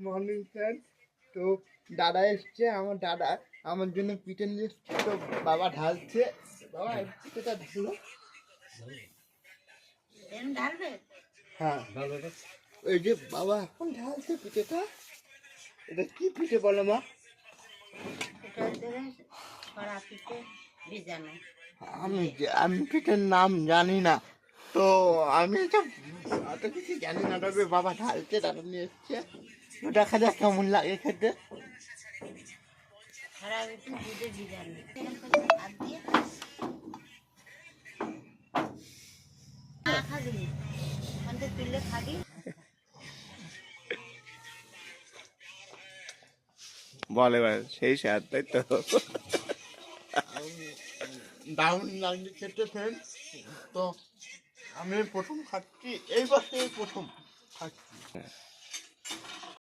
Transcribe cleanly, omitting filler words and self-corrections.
Morning sir. তো দাদা এসছে, আমার দাদা আমার জন্য পিঠে নিয়ে এসছে, তো বাবা ঢালছে। বাবা পিঠেটা ঢালো। হ্যাঁ, ওই যে বাবা এখন ঢালছে পিঠেটা। এটা কি পিঠে বলো মা? আমি পিঠের নাম জানি না, তো আমি এটা অত কিছু জানি না, তবে বাবা ঢালছে, দাদা নিয়ে এসছে। তো দেখা যাক কেমন লাগে খেতে। বলে সেই স্বাদ, তাই তো। দারুণ লাগছে খেতে ফ্রেন্ড। তো আমি প্রথম খাচ্ছি, এই বছর প্রথম খাচ্ছি।